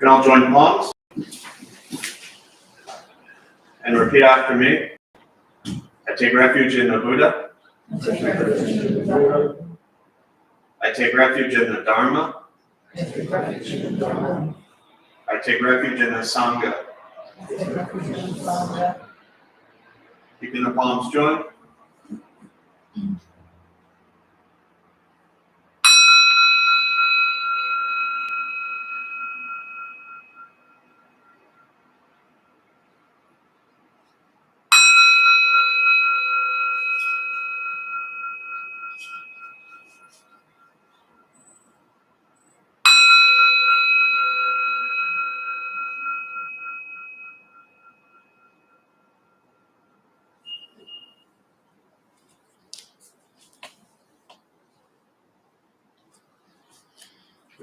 can all join palms and repeat after me. I take refuge in the Buddha. I take refuge in the Buddha. I take refuge in the Dharma. I take refuge in the Dharma. I take refuge in the Sangha. I take refuge in the Sangha. Keeping the palms joined.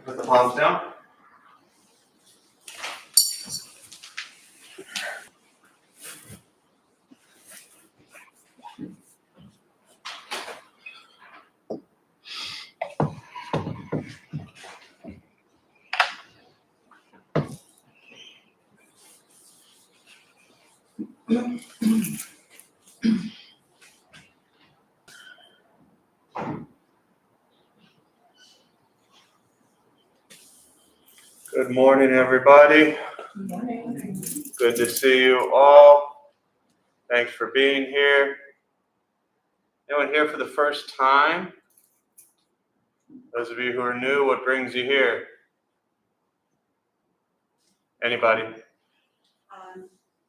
Put the palms down. Good morning, everybody. Good morning. Good to see you all. Thanks for being here. Anyone here for the first time? Those of you who are new, what brings you here? Anybody?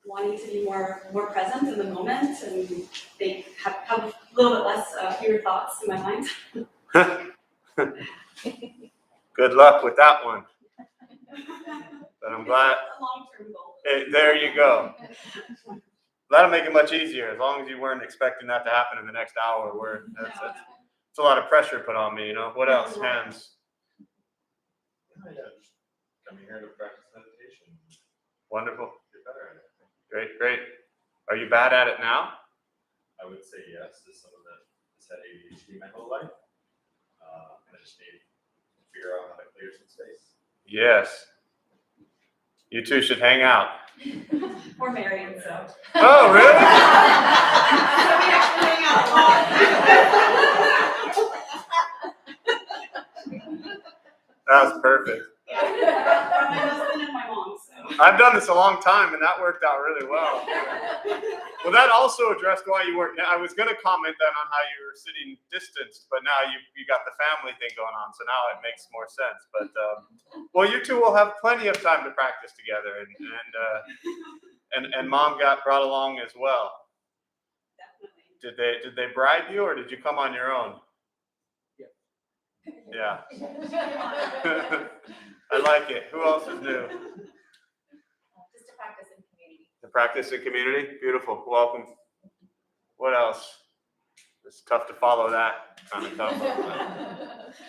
Wanting to be more present in the moment and they have a little bit less fewer thoughts in my mind. Good luck with that one. But I'm glad. A long-term goal. Hey, there you go. That'll make it much easier, as long as you weren't expecting that to happen in the next hour. It's a lot of pressure put on me, you know. What else? Hands. Coming here to practice meditation. Wonderful. Get better at it. Great. Are you bad at it now? I would say yes. As someone that has had ADHD my whole life, I just need to figure out how to clear some space. Yes. You two should hang out. We're married, so. Oh, really? So we actually hang out a lot. That was perfect. Yeah. My husband and my mom, so. I've done this a long time, and that worked out really well. Well, that also addressed why you weren't. I was going to comment then on how you were sitting distanced, but now you got the family thing going on, so now it makes more sense. But well, you two will have plenty of time to practice together, and mom got brought along as well. Definitely. Did they bribe you, or did you come on your own? Yeah. I like it. Who else is new? Just to practice in community. To practice in community? Beautiful. Welcome. What else? It's tough to follow that. Kind of tough.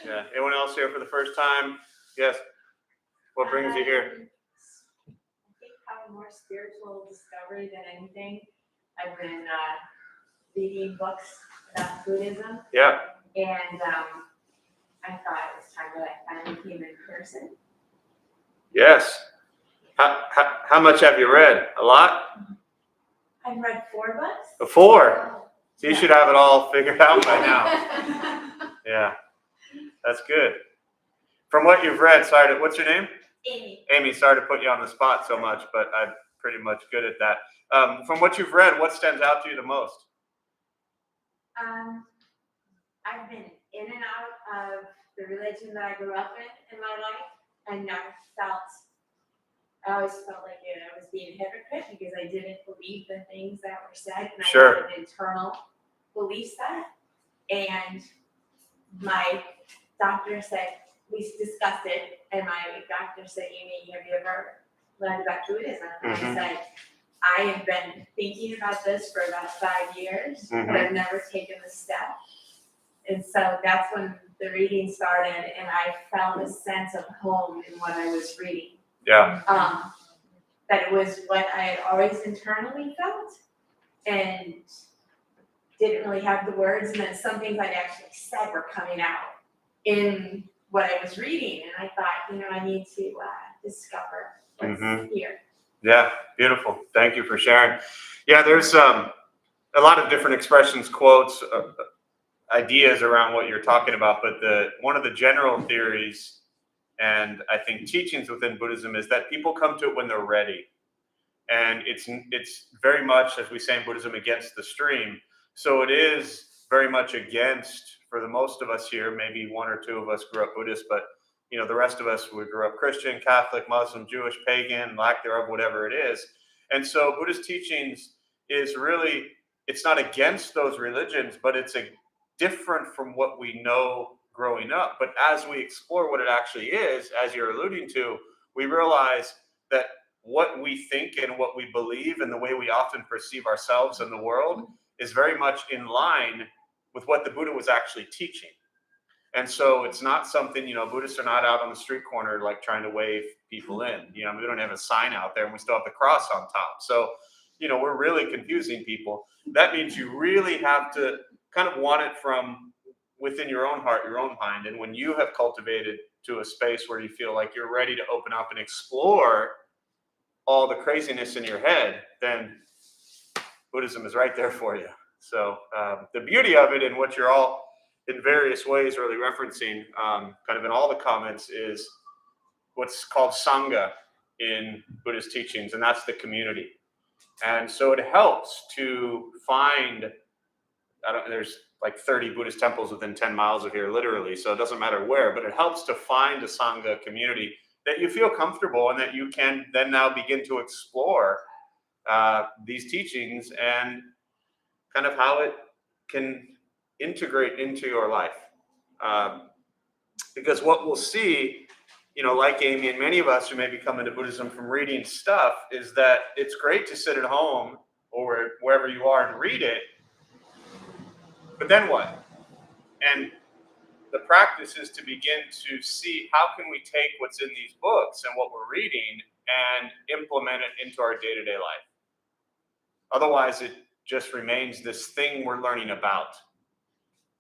Yeah. Anyone else here for the first time? Yes. What brings you here? I think probably more spiritual discovery than anything. I've been reading books about Buddhism. Yeah. And I thought it was time that I finally came in person. Yes. How much have you read? A lot? I've read 4 books. 4. So you should have it all figured out by now. Yeah. That's good. From what you've read, what's your name? Amy. Amy, sorry to put you on the spot so much, but I'm pretty much good at that. From what you've read, what stands out to you the most? I've been in and out of the religion that I grew up in my life, and I always felt like I was being a hypocrite because I didn't believe the things that were said, and Sure. I had an internal belief set. And my doctor said, we discussed it, and my doctor said, Amy, have you ever learned about Buddhism? And I said, I have been thinking about this for about 5 years, but I've never taken the step. And so that's when the reading started, and I felt a sense of home in what I was reading. Yeah. That it was what I had always internally felt, and didn't really have the words, and then some things I'd actually said were coming out in what I was reading, and I thought, I need to discover what's here. Yeah, beautiful. Thank you for sharing. Yeah, there's a lot of different expressions, quotes, ideas around what you're talking about, but one of the general theories and I think teachings within Buddhism is that people come to it when they're ready. And it's very much, as we say in Buddhism, against the stream. So it is very much against, for the most of us here, maybe one or two of us grew up Buddhist, but the rest of us, we grew up Christian, Catholic, Muslim, Jewish, pagan, lack thereof, whatever it is. And so Buddhist teachings is really, it's not against those religions, but it's different from what we know growing up. But as we explore what it actually is, as you're alluding to, we realize that what we think and what we believe and the way we often perceive ourselves in the world is very much in line with what the Buddha was actually teaching. And so it's not something, Buddhists are not out on the street corner like trying to wave people in. We don't have a sign out there and we still have the cross on top. So, we're really confusing people. That means you really have to kind of want it from within your own heart, your own mind. And when you have cultivated to a space where you feel like you're ready to open up and explore all the craziness in your head, then Buddhism is right there for you. So the beauty of it and what you're all in various ways really referencing kind of in all the comments is what's called Sangha in Buddhist teachings, and that's the community. And so it helps to find, there's like 30 Buddhist temples within 10 miles of here, literally, so it doesn't matter where, but it helps to find a Sangha community that you feel comfortable and that you can then now begin to explore these teachings and kind of how it can integrate into your life. Because what we'll see, like Amy and many of us who may be coming to Buddhism from reading stuff, is that it's great to sit at home or wherever you are and read it, but then what? And the practice is to begin to see how can we take what's in these books and what we're reading and implement it into our day-to-day life. Otherwise, it just remains this thing we're learning about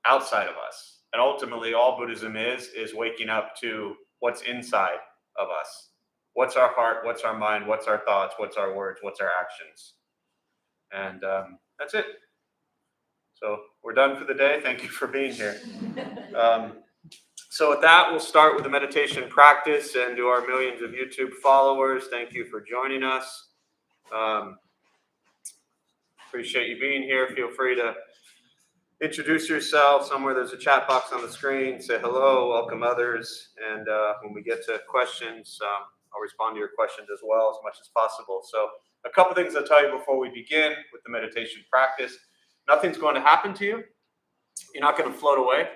outside of us. And ultimately, all Buddhism is waking up to what's inside of us. What's our heart? What's our mind? What's our thoughts? What's our words? What's our actions? And that's it. So we're done for the day. Thank you for being here. So with that, we'll start with the meditation practice, and to our millions of YouTube followers, thank you for joining us. Appreciate you being here. Feel free to introduce yourself. Somewhere there's a chat box on the screen. Say hello, welcome others. And when we get to questions, I'll respond to your questions as well as much as possible. So a couple things I'll tell you before we begin with the meditation practice. Nothing's going to happen to you. You're not going to float away.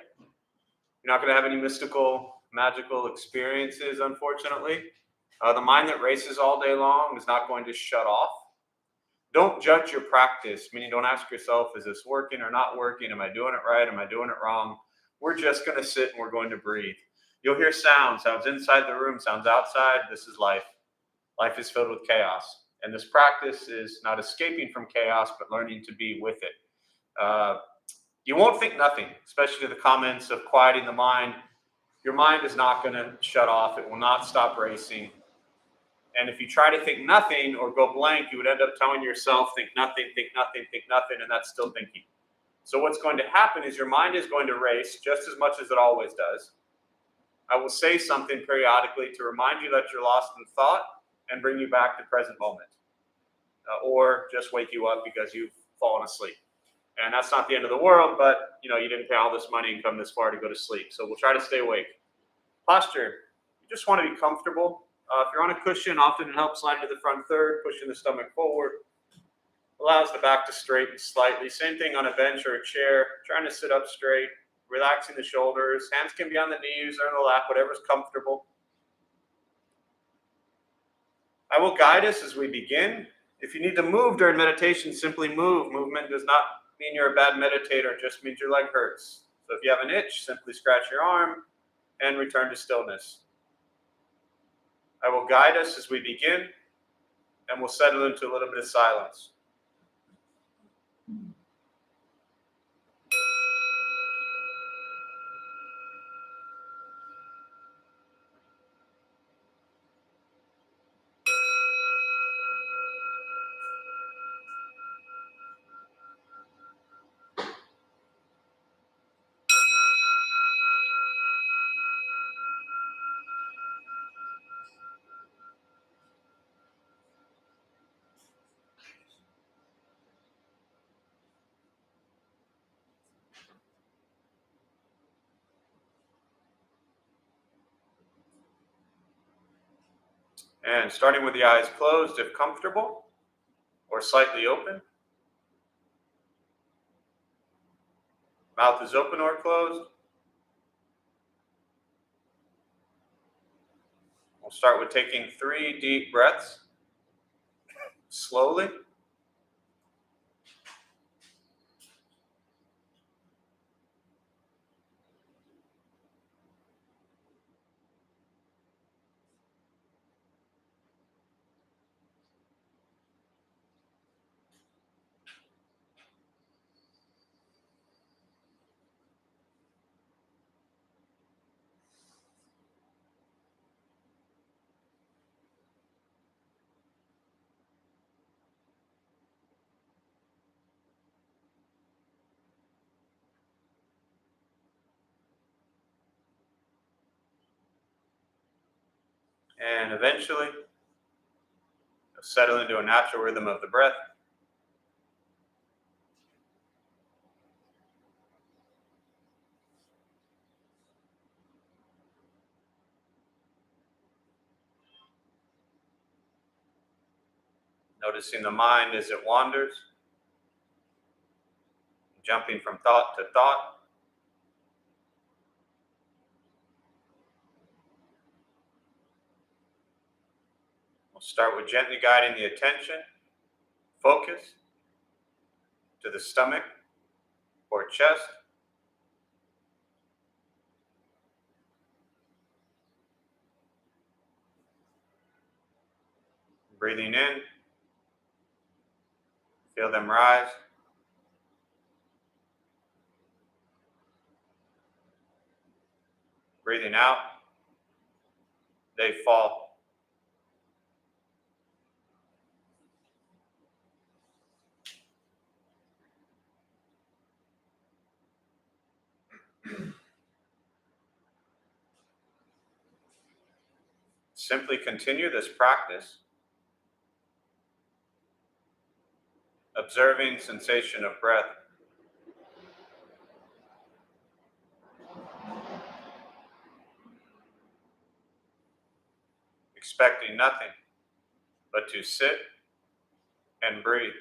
You're not going to have any mystical, magical experiences, unfortunately. The mind that races all day long is not going to shut off. Don't judge your practice, meaning don't ask yourself, is this working or not working? Am I doing it right? Am I doing it wrong? We're just going to sit and we're going to breathe. You'll hear sounds inside the room, sounds outside. This is life. Life is filled with chaos. And this practice is not escaping from chaos, but learning to be with it. You won't think nothing, especially the comments of quieting the mind. Your mind is not going to shut off. It will not stop racing. And if you try to think nothing or go blank, you would end up telling yourself, think nothing, and that's still thinking. So what's going to happen is your mind is going to race just as much as it always does. I will say something periodically to remind you that you're lost in thought and bring you back to present moment. Or just wake you up because you've fallen asleep. And that's not the end of the world, but you didn't pay all this money and come this far to go to sleep. So we'll try to stay awake. Posture. You just want to be comfortable. If you're on a cushion, often it helps slide to the front third, pushing the stomach forward. Allows the back to straighten slightly. Same thing on a bench or a chair. Trying to sit up straight, relaxing the shoulders. Hands can be on the knees or in the lap, whatever's comfortable. I will guide us as we begin. If you need to move during meditation, simply move. Movement does not mean you're a bad meditator. It just means your leg hurts. So if you have an itch, simply scratch your arm and return to stillness. I will guide us as we begin, and we'll settle into a little bit of silence. And starting with the eyes closed if comfortable, or slightly open. Mouth is open or closed. We'll start with taking 3 deep breaths, slowly. And eventually, settle into a natural rhythm of the breath. Noticing the mind as it wanders, jumping from thought to thought. We'll start with gently guiding the attention, focus, to the stomach or chest. Breathing in, feel them rise. Breathing out, they fall. Simply continue this practice, observing sensation of breath. Expecting nothing but to sit and breathe.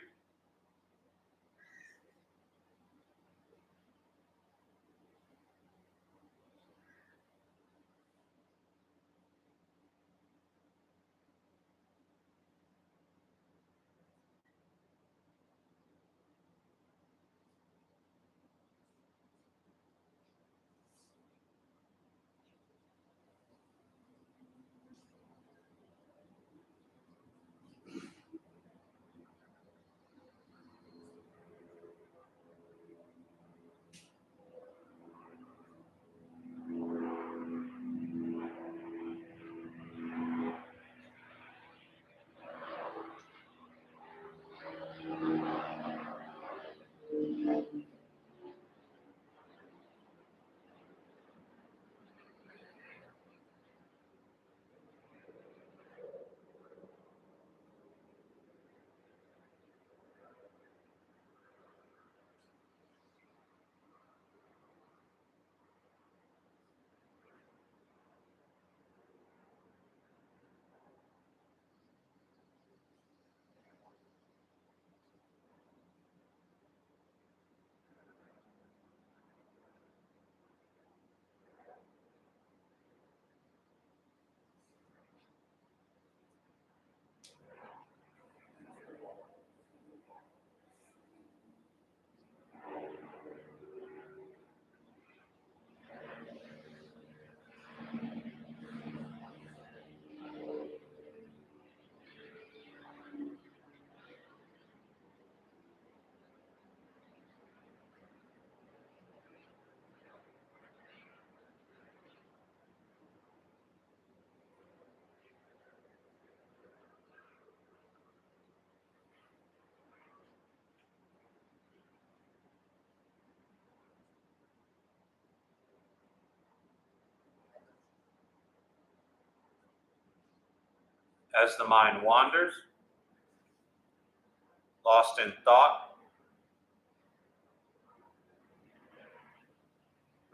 As the mind wanders, lost in thought,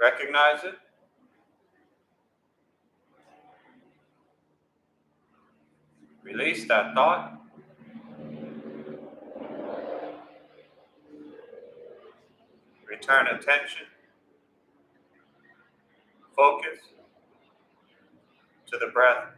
recognize it. Release that thought. Return attention, focus to the breath.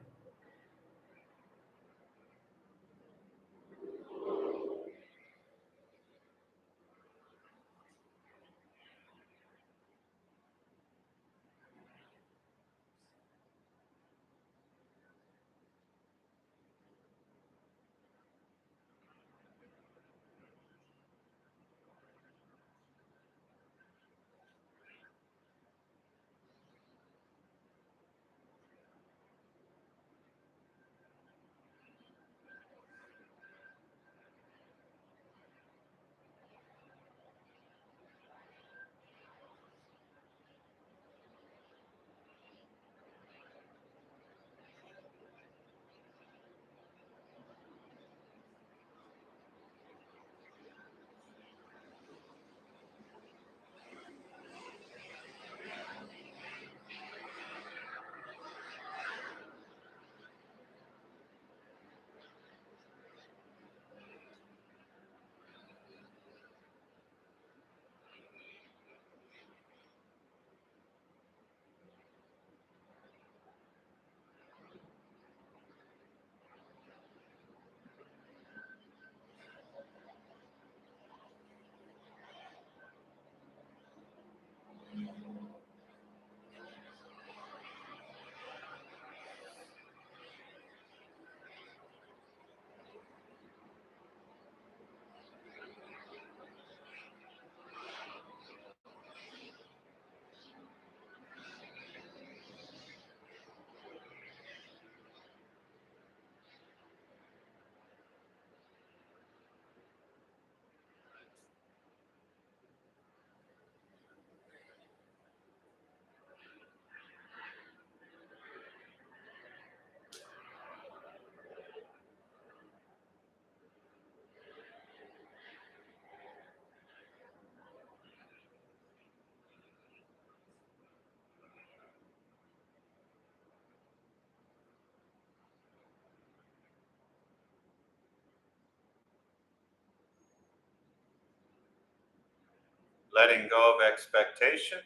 Letting go of expectations.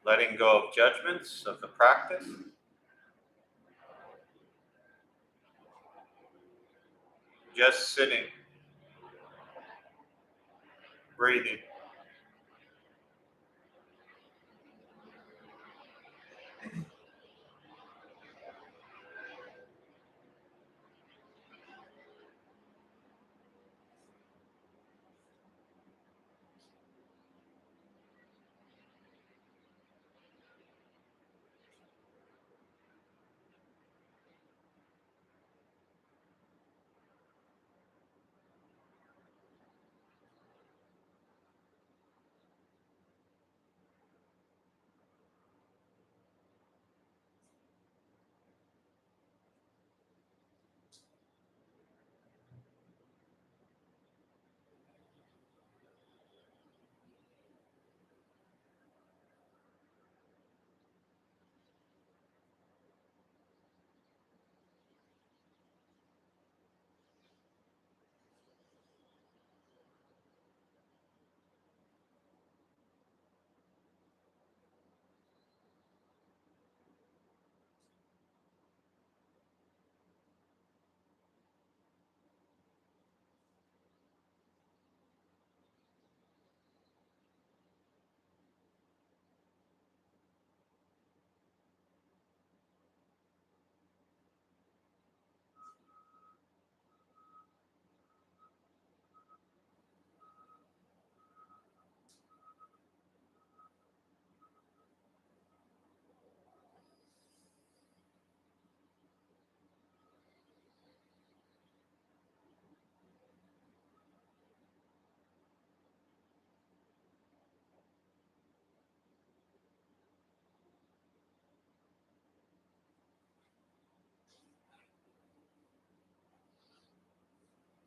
Letting go of judgments of the practice. Just sitting, breathing.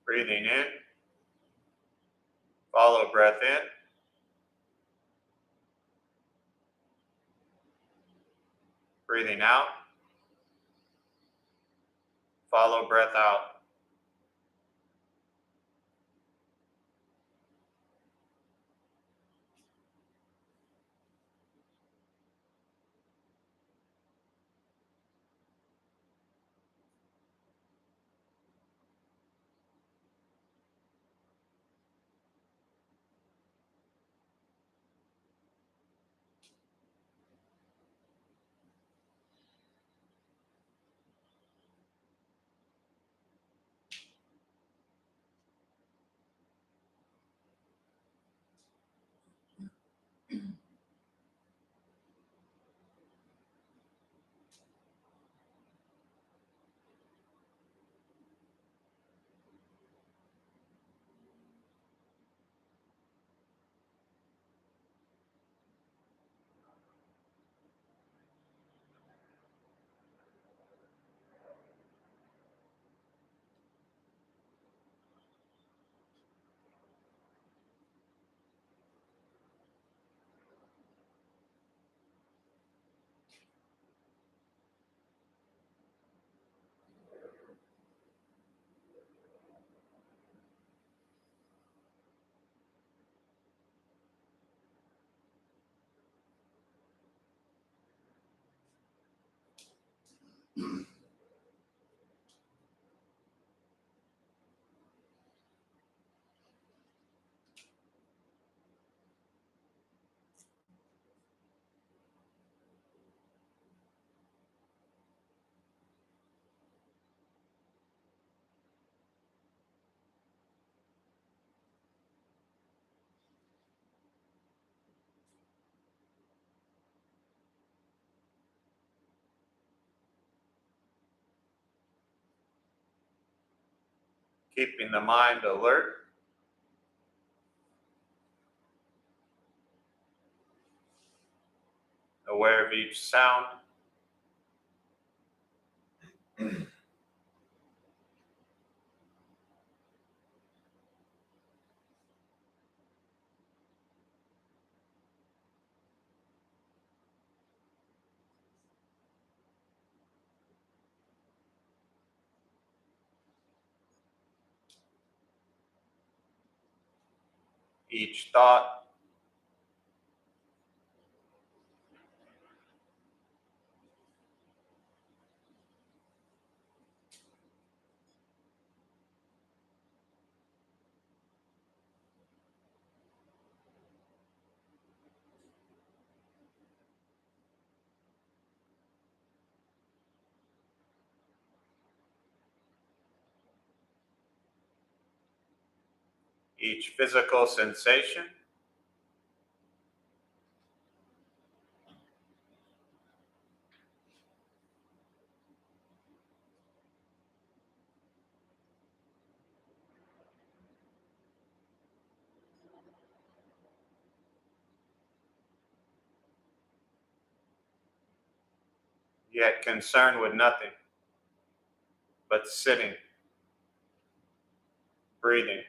Breathing in. Follow breath in. Breathing out. Follow breath out. Keeping the mind alert. Aware of each sound. Each thought. Each physical sensation. Yet concerned with nothing but sitting, breathing.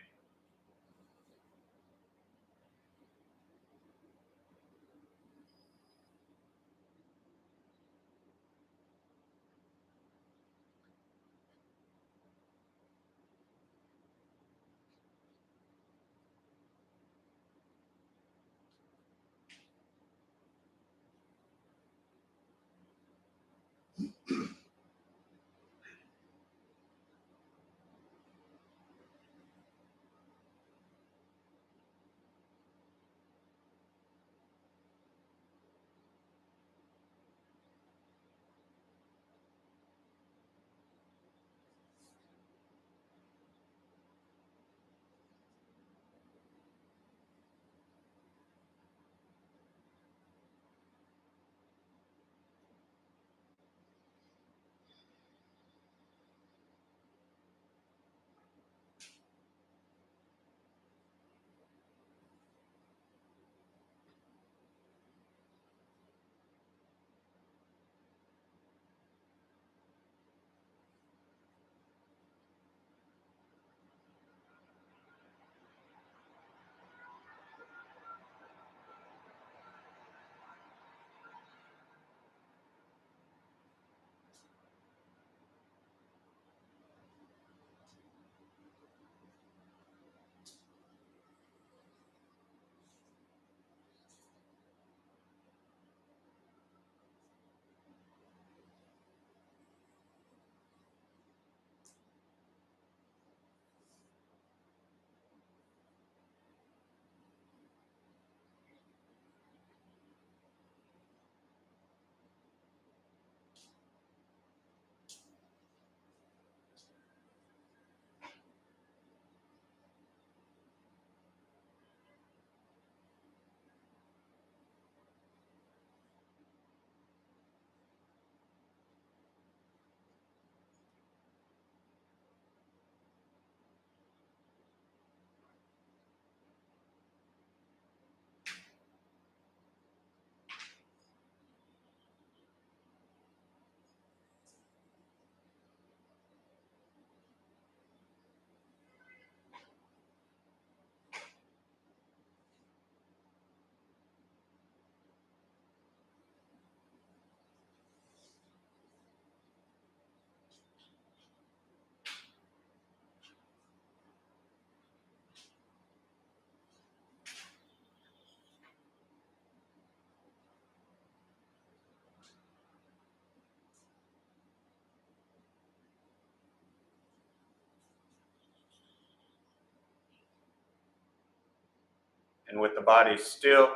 And with the body still,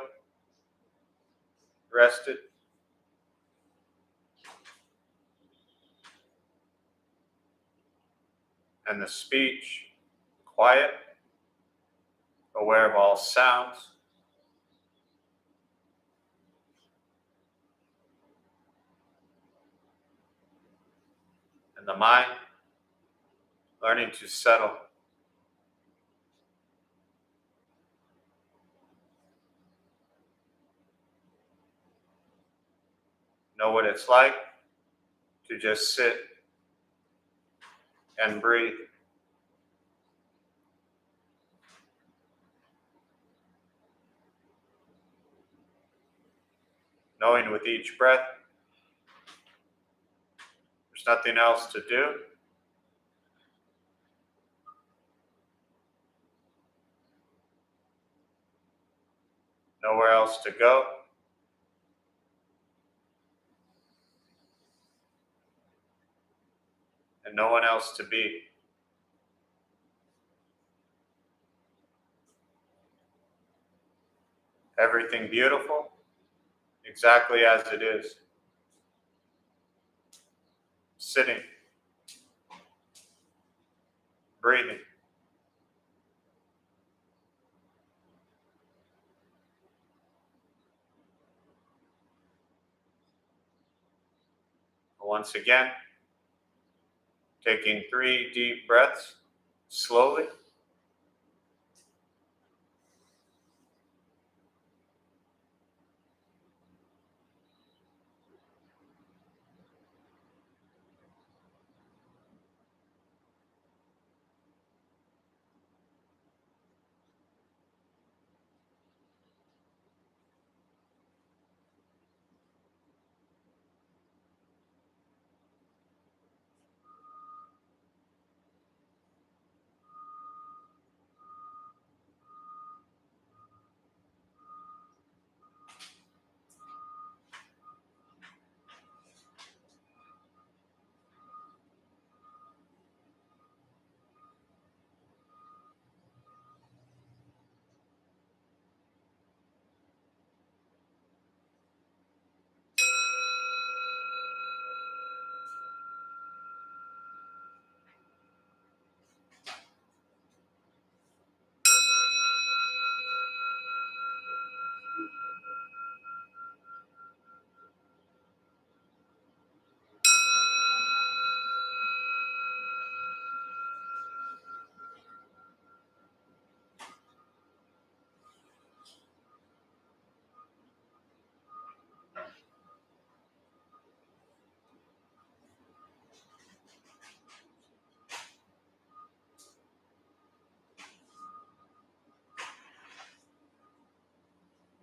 rested, and the speech quiet, aware of all sounds, and the mind learning to settle. Know what it's like to just sit and breathe. Knowing with each breath, there's nothing else to do. Nowhere else to go. And no one else to be. Everything beautiful, exactly as it is. Sitting, breathing. Once again, taking 3 deep breaths, slowly.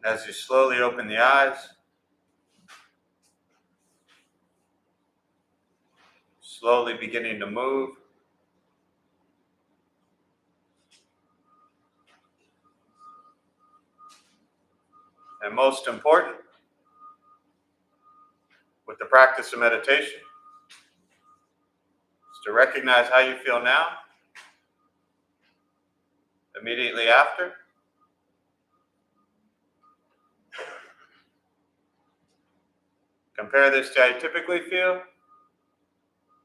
As you slowly open the eyes, slowly beginning to move. And most important, with the practice of meditation, is to recognize how you feel now, immediately after, compare this to how you typically feel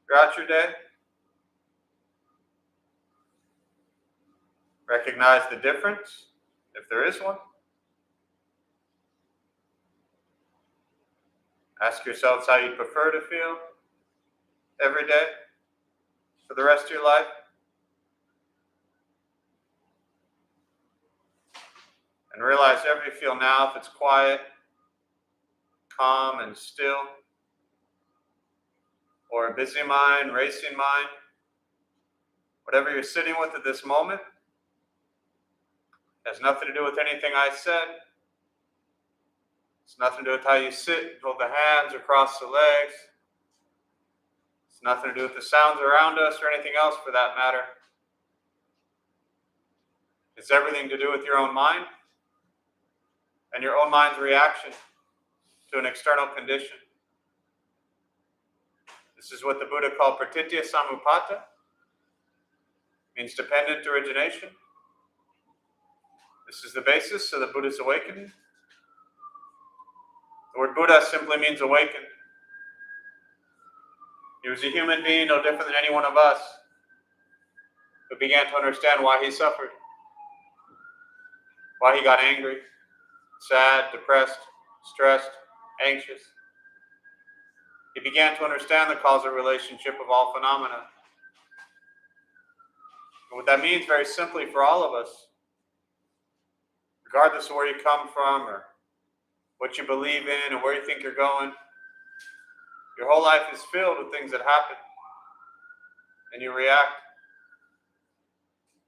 throughout your day. Recognize the difference, if there is one. Ask yourselves how you prefer to feel every day for the rest of your life. And realize however you feel now, if it's quiet, calm, and still, or a busy mind, racing mind, whatever you're sitting with at this moment, has nothing to do with anything I said. It's nothing to do with how you sit, hold the hands, or cross the legs. It's nothing to do with the sounds around us or anything else for that matter. It's everything to do with your own mind and your own mind's reaction to an external condition. This is what the Buddha called pratitya samuppada, means dependent origination. This is the basis of the Buddha's awakening. The word Buddha simply means awakened. He was a human being, no different than any one of us, who began to understand why he suffered, why he got angry, sad, depressed, stressed, anxious. He began to understand the causal relationship of all phenomena. And what that means, very simply, for all of us, regardless of where you come from or what you believe in and where you think you're going, your whole life is filled with things that happen, and you react.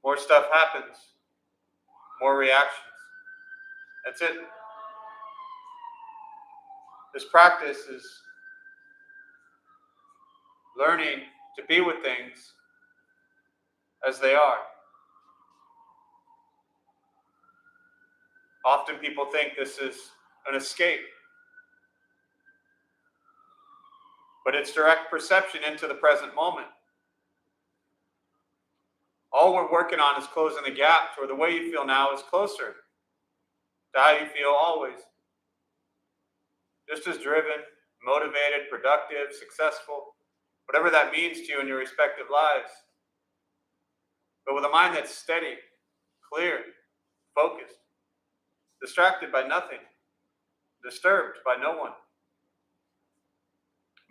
More stuff happens, more reactions. That's it. This practice is learning to be with things as they are. Often people think this is an escape, but it's direct perception into the present moment. All we're working on is closing the gap to the way you feel now is closer to how you feel always. Just as driven, motivated, productive, successful, whatever that means to you in your respective lives. But with a mind that's steady, clear, focused, distracted by nothing, disturbed by no one.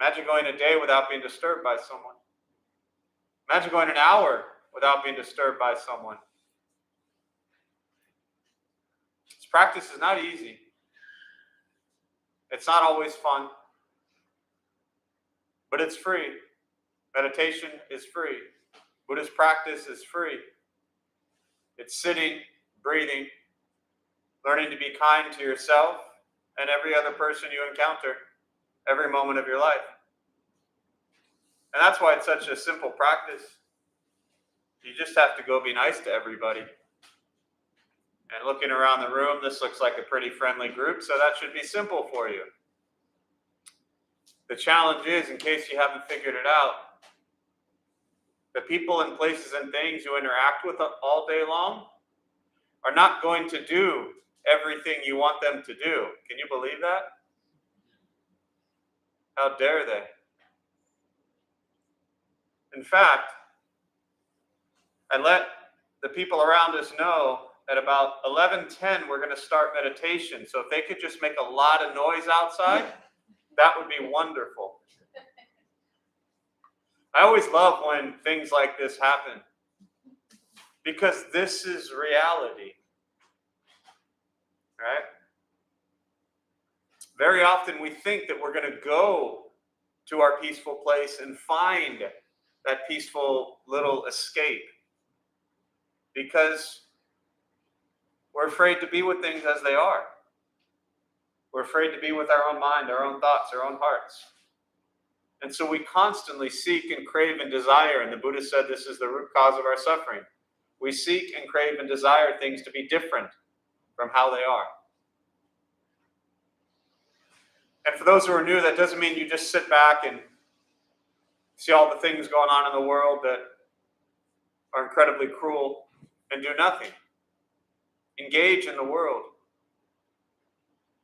Imagine going a day without being disturbed by someone. Imagine going an hour without being disturbed by someone. This practice is not easy. It's not always fun. But it's free. Meditation is free. Buddhist practice is free. It's sitting, breathing, learning to be kind to yourself and every other person you encounter every moment of your life. And that's why it's such a simple practice. You just have to go be nice to everybody. And looking around the room, this looks like a pretty friendly group, so that should be simple for you. The challenge is, in case you haven't figured it out, the people and places and things you interact with all day long are not going to do everything you want them to do. Can you believe that? How dare they? In fact, I let the people around us know at about 11:10 we're going to start meditation. So if they could just make a lot of noise outside, that would be wonderful. I always love when things like this happen, because this is reality, right? Very often we think that we're going to go to our peaceful place and find that peaceful little escape, because we're afraid to be with things as they are. We're afraid to be with our own mind, our own thoughts, our own hearts. And so we constantly seek and crave and desire, and the Buddha said this is the root cause of our suffering. We seek and crave and desire things to be different from how they are. And for those who are new, that doesn't mean you just sit back and see all the things going on in the world that are incredibly cruel and do nothing. Engage in the world.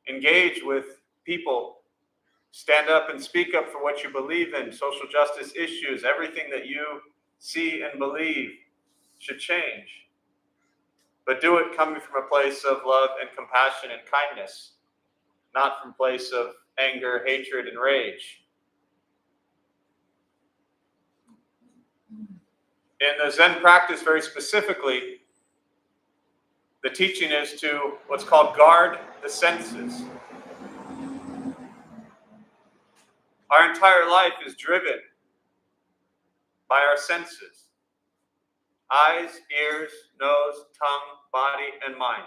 Engage with people. Stand up and speak up for what you believe in, social justice issues, everything that you see and believe should change. But do it coming from a place of love and compassion and kindness, not from a place of anger, hatred, and rage. In the Zen practice, very specifically, the teaching is to what's called guard the senses. Our entire life is driven by our senses. Eyes, ears, nose, tongue, body, and mind.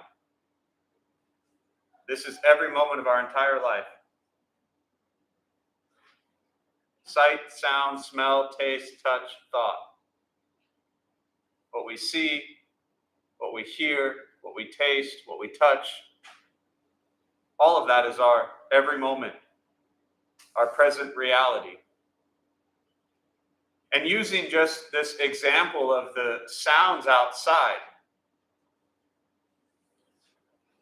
This is every moment of our entire life. Sight, sound, smell, taste, touch, thought. What we see, what we hear, what we taste, what we touch, all of that is our every moment, our present reality. And using just this example of the sounds outside,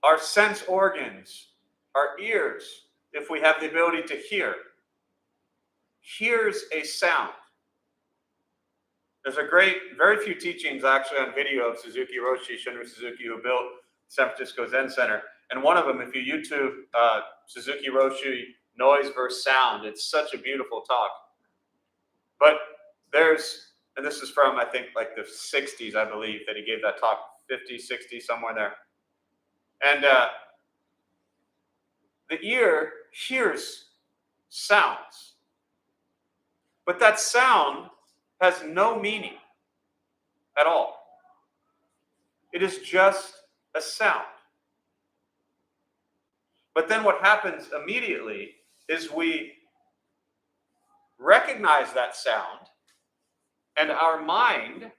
our sense organs, our ears, if we have the ability to hear, hears a sound. There's a very few teachings actually on video of Suzuki Roshi, Shunryu Suzuki, who built San Francisco Zen Center. And one of them, if you YouTube Suzuki Roshi, noise versus sound, it's such a beautiful talk. But there's, and this is from, I think, like the 60s, I believe, that he gave that talk, 50, 60, somewhere there. And the ear hears sounds. But that sound has no meaning at all. It is just a sound. But then what happens immediately is we recognize that sound, and our mind,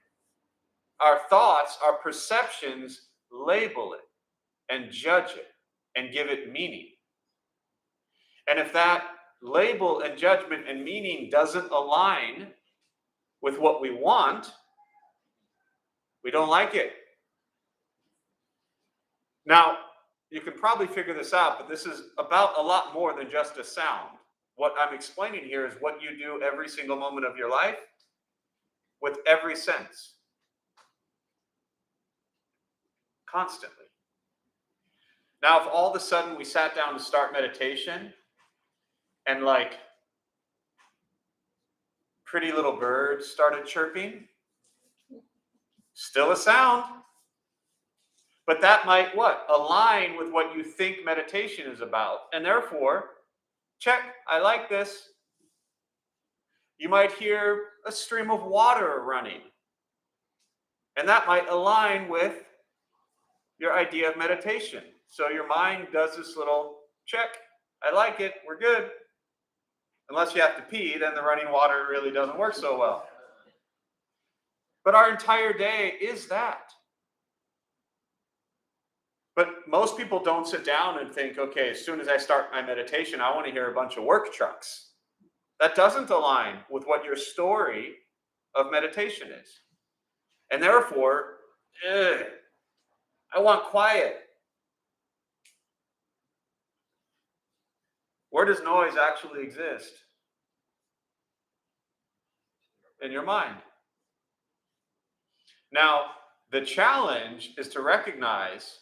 our thoughts, our perceptions label it and judge it and give it meaning. And if that label and judgment and meaning doesn't align with what we want, we don't like it. Now, you can probably figure this out, but this is about a lot more than just a sound. What I'm explaining here is what you do every single moment of your life with every sense. Constantly. Now, if all of a sudden we sat down to start meditation and like pretty little birds started chirping, still a sound. But that might what? Align with what you think meditation is about. And therefore, check, I like this. You might hear a stream of water running. And that might align with your idea of meditation. So your mind does this little check. I like it. We're good. Unless you have to pee, then the running water really doesn't work so well. But our entire day is that. But most people don't sit down and think, okay, as soon as I start my meditation, I want to hear a bunch of work trucks. That doesn't align with what your story of meditation is. And therefore, I want quiet. Where does noise actually exist? In your mind. Now, the challenge is to recognize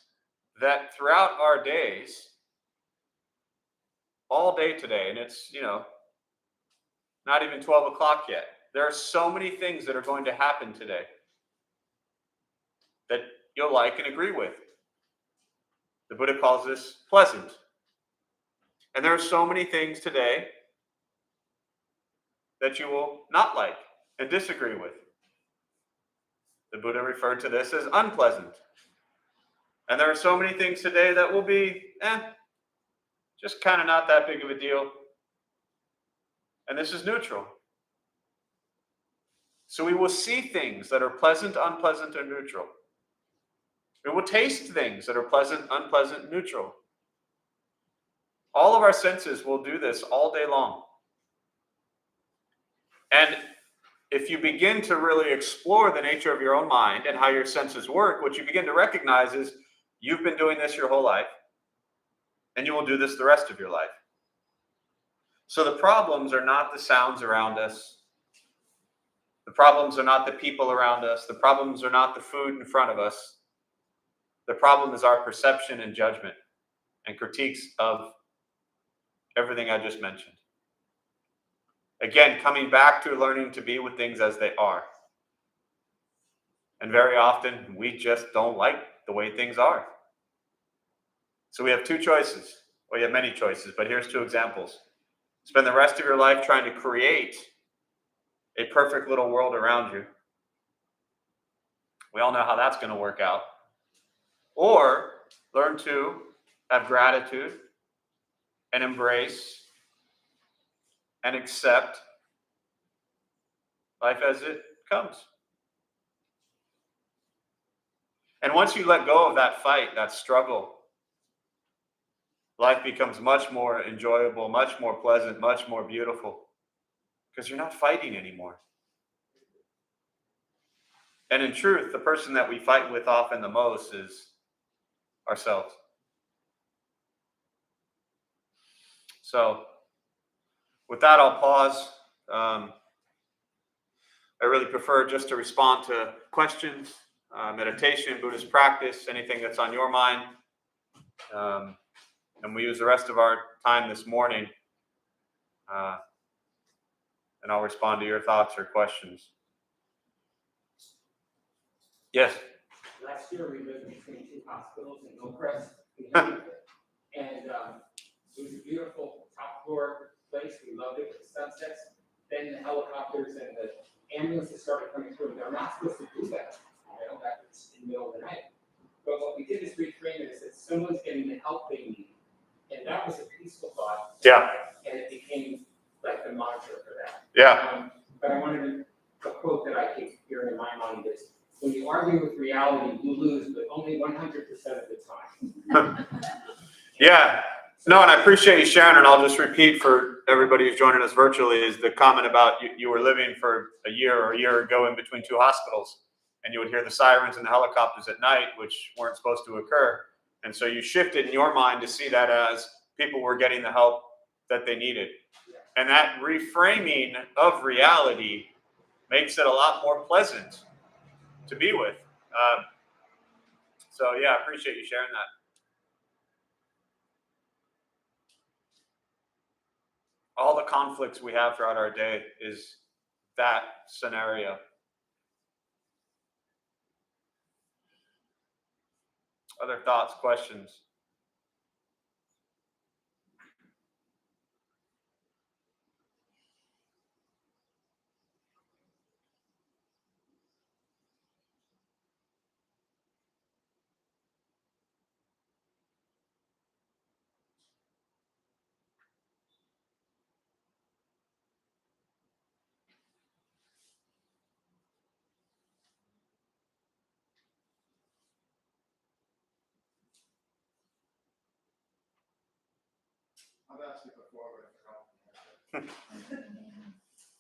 that throughout our days, all day today, and it's, not even 12 o'clock yet, there are so many things that are going to happen today that you'll like and agree with. The Buddha calls this pleasant. And there are so many things today that you will not like and disagree with. The Buddha referred to this as unpleasant. And there are so many things today that will be, just kind of not that big of a deal. And this is neutral. So we will see things that are pleasant, unpleasant, or neutral. We will taste things that are pleasant, unpleasant, neutral. All of our senses will do this all day long. And if you begin to really explore the nature of your own mind and how your senses work, what you begin to recognize is you've been doing this your whole life, and you will do this the rest of your life. So the problems are not the sounds around us. The problems are not the people around us. The problems are not the food in front of us. The problem is our perception and judgment and critiques of everything I just mentioned. Again, coming back to learning to be with things as they are. And very often, we just don't like the way things are. So we have two choices. Well, you have many choices, but here's two examples. Spend the rest of your life trying to create a perfect little world around you. We all know how that's going to work out. Or learn to have gratitude and embrace and accept life as it comes. And once you let go of that fight, that struggle, life becomes much more enjoyable, much more pleasant, much more beautiful, because you're not fighting anymore. And in truth, the person that we fight with often the most is ourselves. So with that, I'll pause. I really prefer just to respond to questions, meditation, Buddhist practice, anything that's on your mind. And we use the rest of our time this morning, and I'll respond to your thoughts or questions. Yes? Last year, we lived between two hospitals in Hillcrest, New Hampshire. And it was a beautiful top floor place. We loved it with the sunsets. Then the helicopters and the ambulances started coming through. They're not supposed to do that, that was in the middle of the night. But what we did is reframe it as that someone's getting the help they need. And that was a peaceful thought. Yeah. And it became like the mantra for that. Yeah. But I wanted a quote that I keep hearing in my mind is, when you argue with reality, you lose, but only 100% of the time. Yeah. No, and I appreciate you sharing, and I'll just repeat for everybody who's joining us virtually, is the comment about you were living for a year ago in between two hospitals, and you would hear the sirens and the helicopters at night, which weren't supposed to occur. And so you shifted in your mind to see that as people were getting the help that they needed. And that reframing of reality makes it a lot more pleasant to be with. So yeah, I appreciate you sharing that. All the conflicts we have throughout our day is that scenario. Other thoughts, questions? I've asked you before,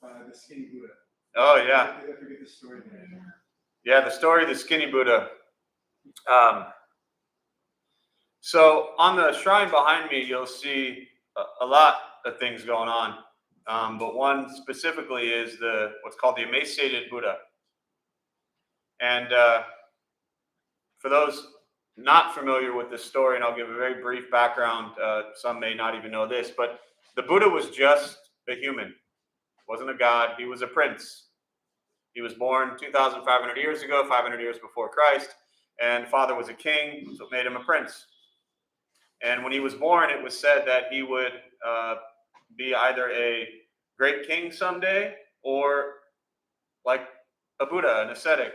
but the skinny Buddha. Oh yeah. Did I forget the story there? Yeah, the story of the skinny Buddha. So on the shrine behind me, you'll see a lot of things going on. But one specifically is what's called the Emaciated Buddha. And for those not familiar with this story, and I'll give a very brief background, some may not even know this, but the Buddha was just a human. Wasn't a god, he was a prince. He was born 2,500 years ago, 500 years before Christ, and father was a king, so it made him a prince. And when he was born, it was said that he would be either a great king someday, or like a Buddha, an ascetic,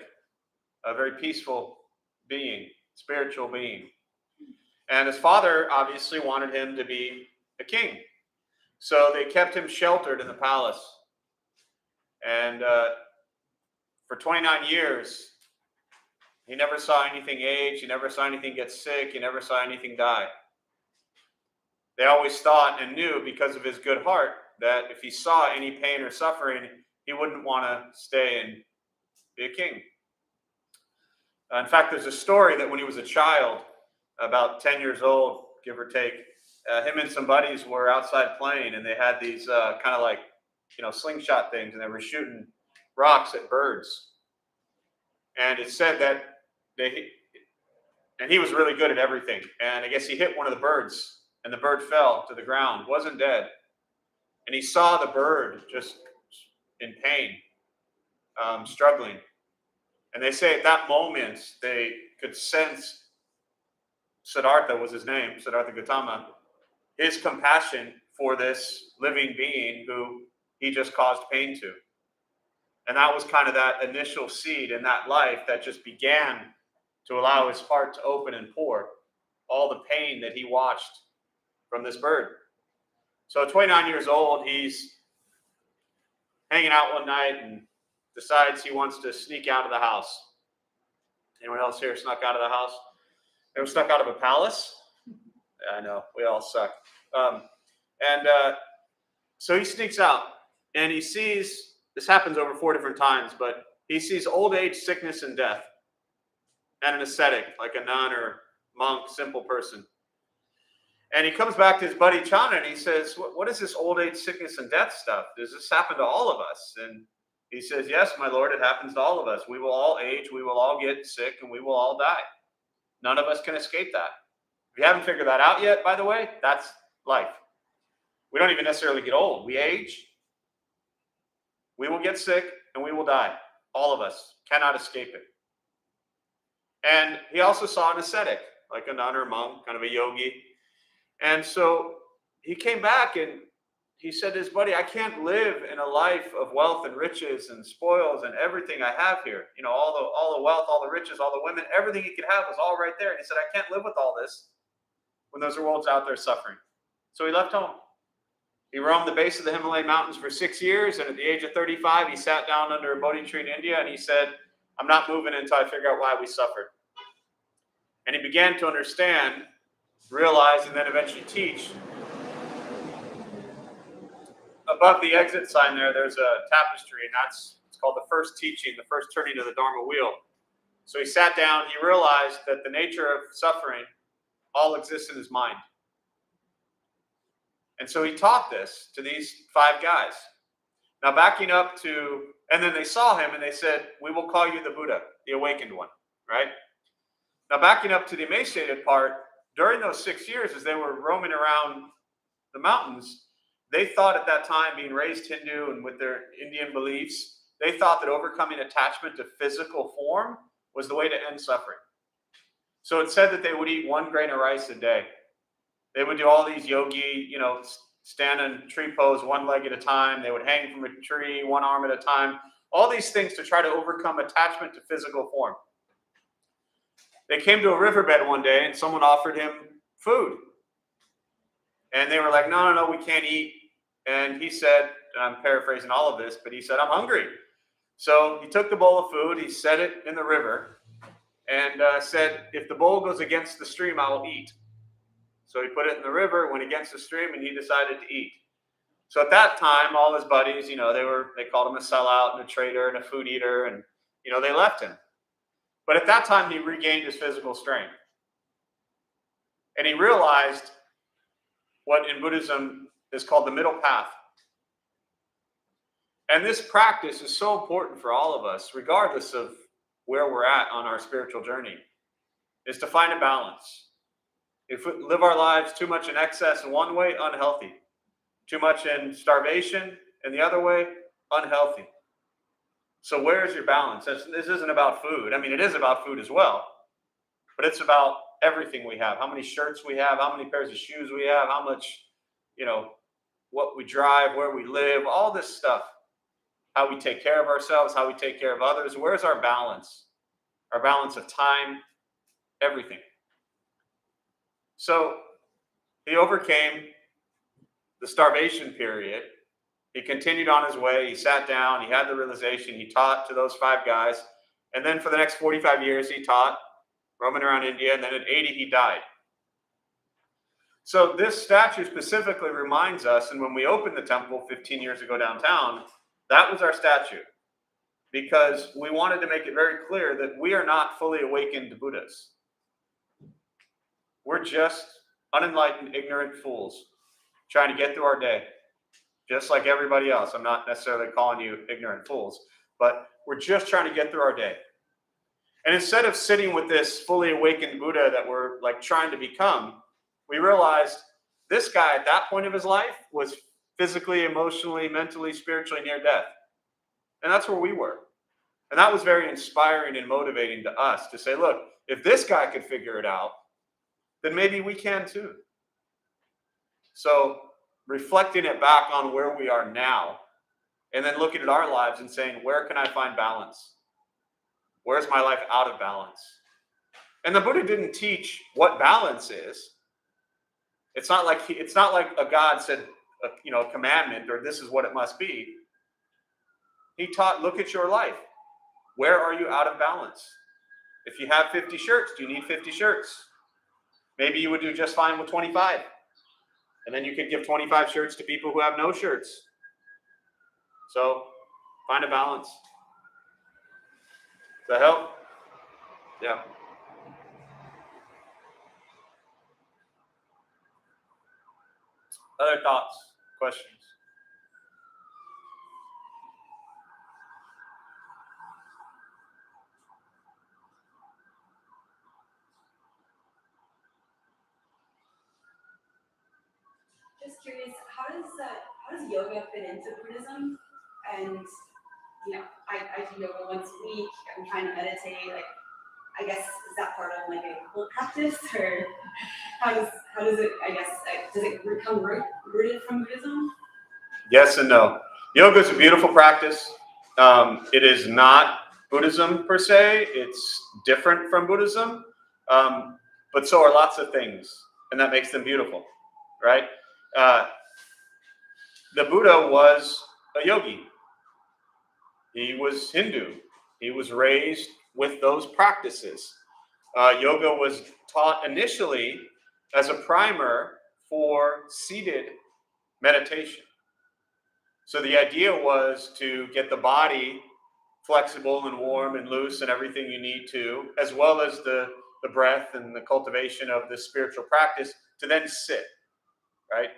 a very peaceful being, spiritual being. And his father obviously wanted him to be a king. So they kept him sheltered in the palace. And for 29 years, he never saw anything age, he never saw anything get sick, he never saw anything die. They always thought and knew, because of his good heart, that if he saw any pain or suffering, he wouldn't want to stay and be a king. In fact, there's a story that when he was a child, about 10 years old, give or take, him and some buddies were outside playing, and they had these kind of like, slingshot things, and they were shooting rocks at birds. And it said that he was really good at everything. And I guess he hit one of the birds, and the bird fell to the ground, wasn't dead. And he saw the bird just in pain, struggling. And they say at that moment, they could sense, Siddhartha was his name, Siddhartha Gautama, his compassion for this living being who he just caused pain to. And that was kind of that initial seed in that life that just began to allow his heart to open and pour all the pain that he watched from this bird. So at 29 years old, he's hanging out one night and decides he wants to sneak out of the house. Anyone else here snuck out of the house? Ever snuck out of a palace? Yeah, I know, we all suck. So he sneaks out, and he sees, this happens over 4 different times, but he sees old age, sickness, and death, and an ascetic, like a nun or monk, simple person. And he comes back to his buddy Chana and he says, what is this old age, sickness, and death stuff? Does this happen to all of us? And he says, yes, my Lord, it happens to all of us. We will all age, we will all get sick, and we will all die. None of us can escape that. If you haven't figured that out yet, by the way, that's life. We don't even necessarily get old. We age, we will get sick, and we will die. All of us cannot escape it. And he also saw an ascetic, like a nun or a monk, kind of a yogi. And so he came back and he said to his buddy, I can't live in a life of wealth and riches and spoils and everything I have here. You know, all the wealth, all the riches, all the women, everything he could have was all right there. And he said, I can't live with all this when those worlds out there suffering. So he left home. He roamed the base of the Himalaya mountains for 6 years. And at the age of 35, he sat down under a Bodhi tree in India and he said, I'm not moving until I figure out why we suffered. And he began to understand, realize, and then eventually teach. Above the exit sign there's a tapestry, and it's called the first teaching, the first turning of the Dharma wheel. So he sat down, he realized that the nature of suffering all exists in his mind. And so he taught this to these 5 guys. Now backing up to, and then they saw him and they said, we will call you the Buddha, the awakened one, right? Now backing up to the emaciated part, during those 6 years as they were roaming around the mountains, they thought at that time, being raised Hindu and with their Indian beliefs, they thought that overcoming attachment to physical form was the way to end suffering. So it said that they would eat 1 grain of rice a day. They would do all these yogi, stand in tree pose 1 leg at a time. They would hang from a tree 1 arm at a time. All these things to try to overcome attachment to physical form. They came to a riverbed one day and someone offered him food. And they were like, no, we can't eat. And he said, and I'm paraphrasing all of this, but he said, I'm hungry. So he took the bowl of food, he set it in the river, and said, if the bowl goes against the stream, I will eat. So he put it in the river, went against the stream, and he decided to eat. So at that time, all his buddies, they called him a sellout and a traitor and a food eater, and, they left him. But at that time, he regained his physical strength. And he realized what in Buddhism is called the middle path. And this practice is so important for all of us, regardless of where we're at on our spiritual journey, is to find a balance. If we live our lives too much in excess in one way, unhealthy. Too much in starvation, and the other way, unhealthy. So where is your balance? This isn't about food. I mean, it is about food as well, but it's about everything we have. How many shirts we have, how many pairs of shoes we have, how much, what we drive, where we live, all this stuff. How we take care of ourselves, how we take care of others. Where's our balance? Our balance of time, everything. So he overcame the starvation period. He continued on his way. He sat down. He had the realization. He taught to those 5 guys. And then for the next 45 years, he taught, roaming around India. And then at 80, he died. So this statue specifically reminds us, and when we opened the temple 15 years ago downtown, that was our statue. Because we wanted to make it very clear that we are not fully awakened Buddhas. We're just unenlightened, ignorant fools trying to get through our day. Just like everybody else. I'm not necessarily calling you ignorant fools, but we're just trying to get through our day. And instead of sitting with this fully awakened Buddha that we're like trying to become, we realized this guy at that point of his life was physically, emotionally, mentally, spiritually near death. And that's where we were. And that was very inspiring and motivating to us to say, look, if this guy could figure it out, then maybe we can too. So reflecting it back on where we are now, and then looking at our lives and saying, where can I find balance? Where's my life out of balance? And the Buddha didn't teach what balance is. It's not like a God said, a commandment, or this is what it must be. He taught, look at your life. Where are you out of balance? If you have 50 shirts, do you need 50 shirts? Maybe you would do just fine with 25. And then you could give 25 shirts to people who have no shirts. So find a balance. Does that help? Yeah. Other thoughts, questions? Just curious, how does yoga fit into Buddhism? And I do yoga once a week. I'm trying to meditate. Like, I guess is that part of like a whole practice, or how does it? I guess does it become rooted from Buddhism? Yes and no. Yoga is a beautiful practice. It is not Buddhism per se. It's different from Buddhism, but so are lots of things, and that makes them beautiful, right? The Buddha was a yogi. He was Hindu. He was raised with those practices. Yoga was taught initially as a primer for seated meditation. So the idea was to get the body flexible and warm and loose and everything you need to, as well as the breath and the cultivation of the spiritual practice, to then sit, right?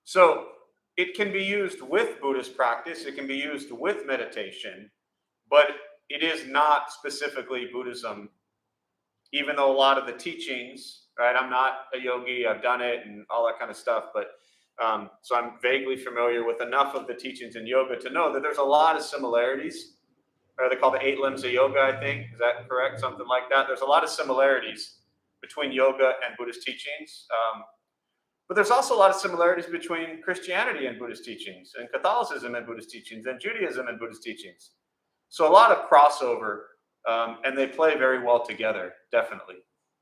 So it can be used with Buddhist practice, it can be used with meditation, but it is not specifically Buddhism, even though a lot of the teachings, right? I'm not a yogi, I've done it and all that kind of stuff, but so I'm vaguely familiar with enough of the teachings in yoga to know that there's a lot of similarities. Or they call the 8 limbs of yoga, I think. Is that correct? Something like that. There's a lot of similarities between yoga and Buddhist teachings. But there's also a lot of similarities between Christianity and Buddhist teachings, and Catholicism and Buddhist teachings, and Judaism and Buddhist teachings. So a lot of crossover, and they play very well together, definitely.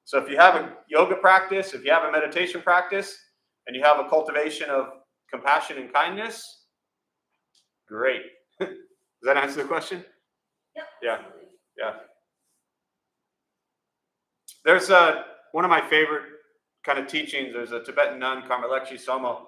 So if you have a yoga practice, if you have a meditation practice, and you have a cultivation of compassion and kindness, great. Does that answer the question? Yep. Yeah. Yeah. There's one of my favorite kind of teachings. There's a Tibetan nun, Karmalekshi Somo.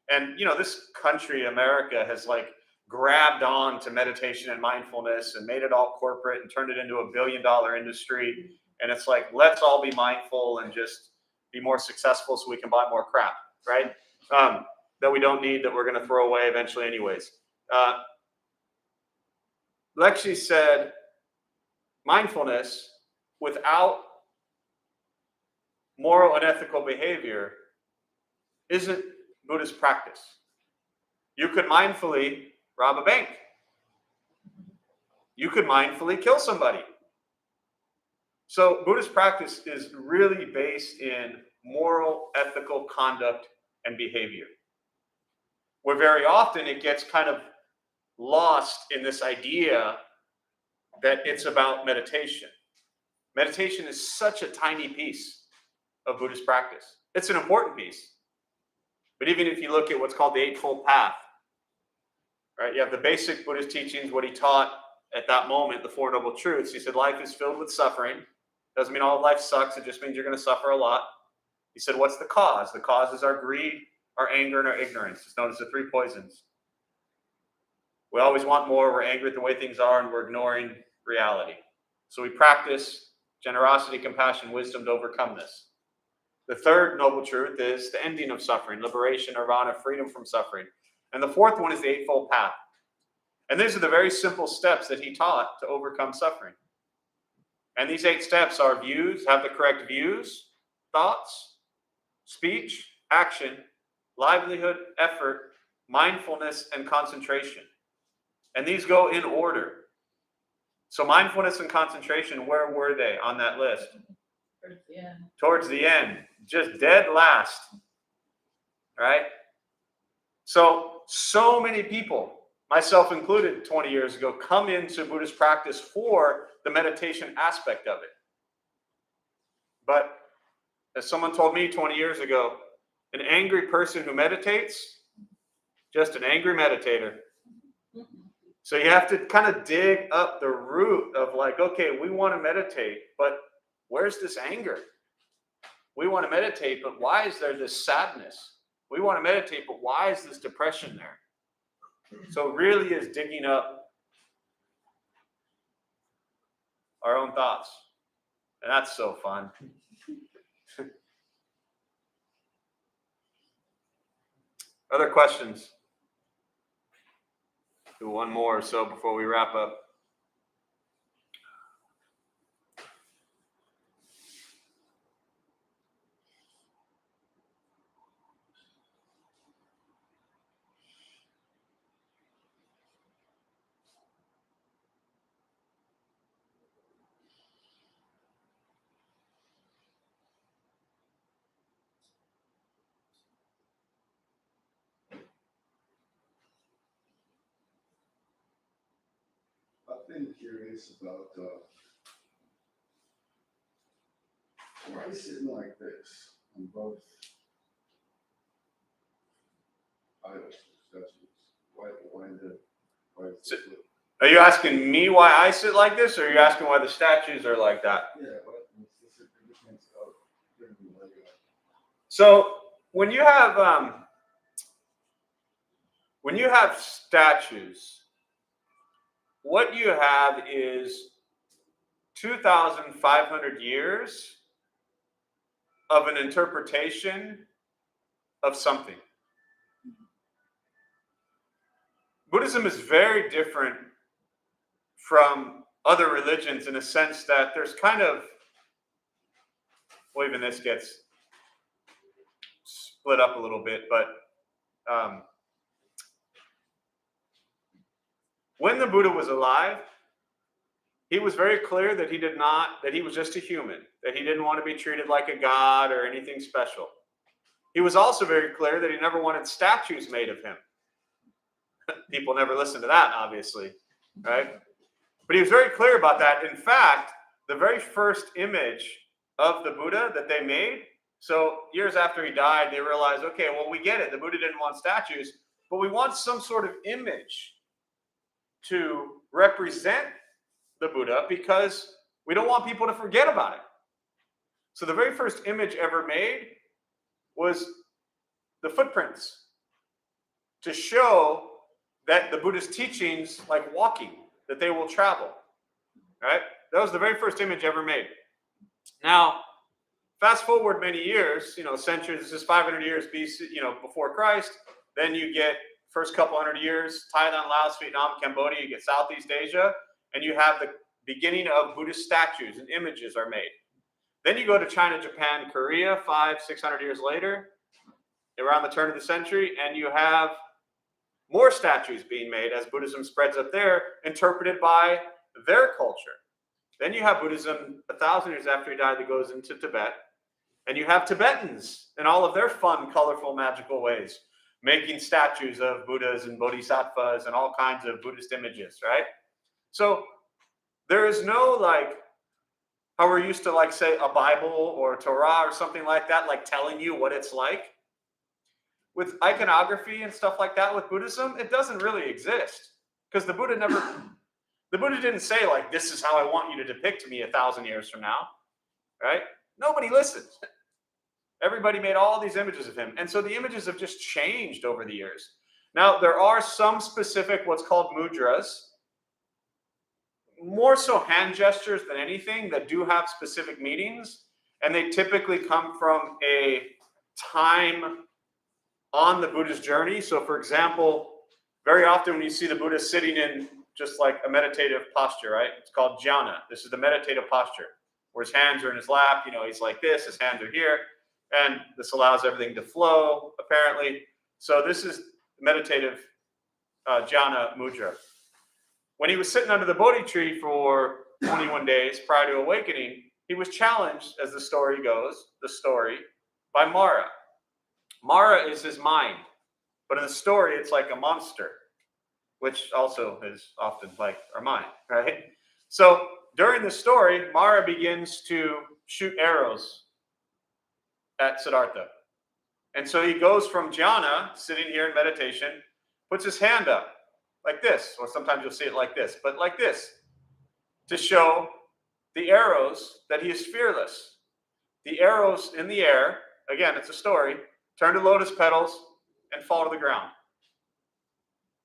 And, this country, America, has like grabbed on to meditation and mindfulness and made it all corporate and turned it into $1 billion industry. And it's like, let's all be mindful and just be more successful so we can buy more crap, right? That we don't need, that we're going to throw away eventually anyways. Lekshi said, mindfulness without moral and ethical behavior isn't Buddhist practice. You could mindfully rob a bank. You could mindfully kill somebody. So Buddhist practice is really based in moral, ethical conduct and behavior, where very often it gets kind of lost in this idea that it's about meditation. Meditation is such a tiny piece of Buddhist practice. It's an important piece. But even if you look at what's called the Eightfold Path, right? You have the basic Buddhist teachings, what he taught at that moment, the Four Noble Truths. He said life is filled with suffering. Doesn't mean all of life sucks. It just means you're going to suffer a lot. He said, what's the cause? The cause is our greed, our anger, and our ignorance. It's known as the 3 poisons. We always want more. We're angry at the way things are, and we're ignoring reality. So we practice generosity, compassion, wisdom to overcome this. The third noble truth is the ending of suffering, liberation, nirvana, freedom from suffering. And the fourth one is the Eightfold Path. And these are the very simple steps that he taught to overcome suffering. And these 8 steps are views, have the correct views, thoughts, speech, action, livelihood, effort, mindfulness, and concentration. And these go in order. So mindfulness and concentration, where were they on that list? Towards the end, just dead last, right? So many people, myself included 20 years ago, come into Buddhist practice for the meditation aspect of it. But as someone told me 20 years ago, an angry person who meditates, just an angry meditator. So you have to kind of dig up the root of like, okay, we want to meditate, but where's this anger? We want to meditate, but why is there this sadness? We want to meditate, but why is this depression there? So it really is digging up our own thoughts. And that's so fun. Other questions? Do one more or so before we wrap up. I've been curious about why sitting like this on both idols, statues. Why Are you asking me why I sit like this, or are you asking why the statues are like that? Yeah, what is the significance of doing like that? So when you have statues, what you have is 2,500 years of an interpretation of something. Buddhism is very different from other religions in a sense that there's kind of, well, even this gets split up a little bit, but when the Buddha was alive, he was very clear that he was just a human, that he didn't want to be treated like a god or anything special. He was also very clear that he never wanted statues made of him. People never listen to that, obviously, right? But he was very clear about that. In fact, the very first image of the Buddha that they made, so years after he died, they realized, okay, well, we get it. The Buddha didn't want statues, but we want some sort of image to represent the Buddha because we don't want people to forget about it. So the very first image ever made was the footprints to show that the Buddha's teachings, like walking, that they will travel, right? That was the very first image ever made. Now, fast forward many years, centuries, this is 500 years BC, before Christ. Then you get first couple hundred years, Thailand, Laos, Vietnam, Cambodia, you get Southeast Asia, and you have the beginning of Buddhist statues and images are made. Then you go to China, Japan, Korea, 500-600 years later, around the turn of the century, and you have more statues being made as Buddhism spreads up there, interpreted by their culture. Then you have Buddhism 1,000 years after he died that goes into Tibet, and you have Tibetans in all of their fun, colorful, magical ways, making statues of Buddhas and Bodhisattvas and all kinds of Buddhist images, right? So there is no how we're used to say a Bible or Torah or something like that, telling you what it's like. With iconography and stuff like that with Buddhism, it doesn't really exist because the Buddha didn't say this is how I want you to depict me 1,000 years from now, right? Nobody listened. Everybody made all these images of him. And so the images have just changed over the years. Now, there are some specific, what's called mudras, more so hand gestures than anything, that do have specific meanings. And they typically come from a time on the Buddha's journey. So, for example, very often when you see the Buddha sitting in just like a meditative posture, right? It's called jhana. This is the meditative posture, where his hands are in his lap. He's like this, his hands are here. And this allows everything to flow, apparently. So this is meditative jhana mudra. When he was sitting under the Bodhi tree for 21 days prior to awakening, he was challenged, as the story goes, by Mara. Mara is his mind, but in the story, it's like a monster, which also is often like our mind, right? So during the story, Mara begins to shoot arrows at Siddhartha. And so he goes from jhana, sitting here in meditation, puts his hand up like this, or sometimes you'll see it like this, but like this, to show the arrows that he is fearless. The arrows in the air, again, it's a story, turn to lotus petals and fall to the ground.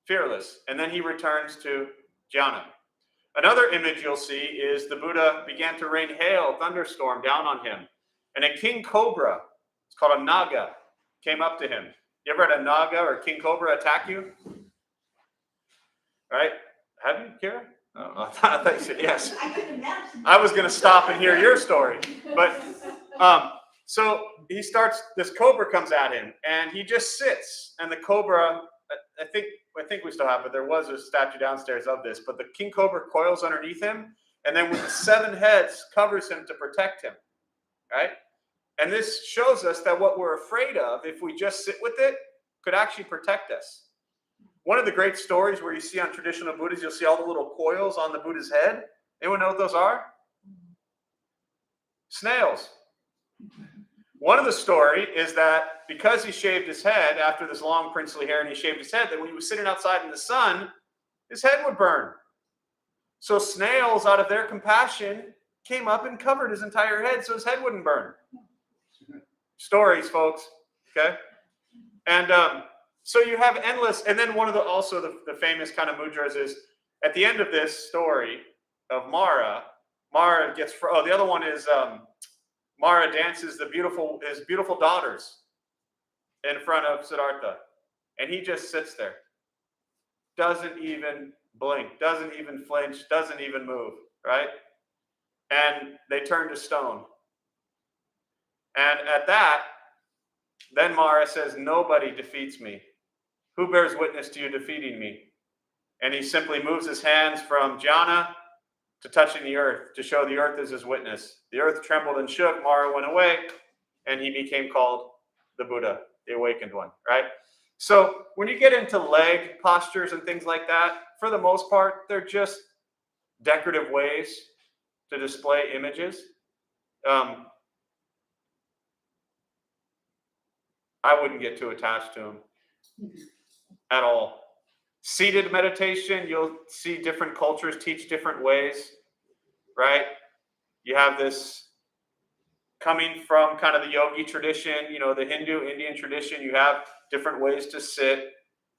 Fearless. And then he returns to jhana. Another image you'll see is the Buddha began to rain hail, thunderstorm down on him. And a king cobra, it's called a naga, came up to him. You ever had a naga or king cobra attack you? Right? Have you, Kira? Oh, I thought you said yes. I could imagine. I was going to stop and hear your story. But so he starts, this cobra comes at him, and he just sits. And the cobra, I think we still have, but there was a statue downstairs of this. But the king cobra coils underneath him, and then with the 7 heads covers him to protect him. Right? And this shows us that what we're afraid of, if we just sit with it, could actually protect us. One of the great stories where you see on traditional Buddhas, you'll see all the little coils on the Buddha's head. Anyone know what those are? Snails. One of the story is that because he shaved his head after this long princely hair and he shaved his head, that when he was sitting outside in the sun, his head would burn. So snails, out of their compassion, came up and covered his entire head so his head wouldn't burn. Stories, folks. Okay? And so you have endless, and then one of the famous kind of mudras is at the end of this story of Mara gets, the other one is Mara dances his beautiful daughters in front of Siddhartha. And he just sits there. Doesn't even blink, doesn't even flinch, doesn't even move, right? And they turn to stone. And at that, then Mara says, nobody defeats me. Who bears witness to you defeating me? And he simply moves his hands from jhana to touching the earth to show the earth is his witness. The earth trembled and shook. Mara went away, and he became called the Buddha, the awakened one, right? So when you get into leg postures and things like that, for the most part, they're just decorative ways to display images. I wouldn't get too attached to them at all. Seated meditation, you'll see different cultures teach different ways, right? You have this coming from kind of the yogi tradition, the Hindu, Indian tradition. You have different ways to sit.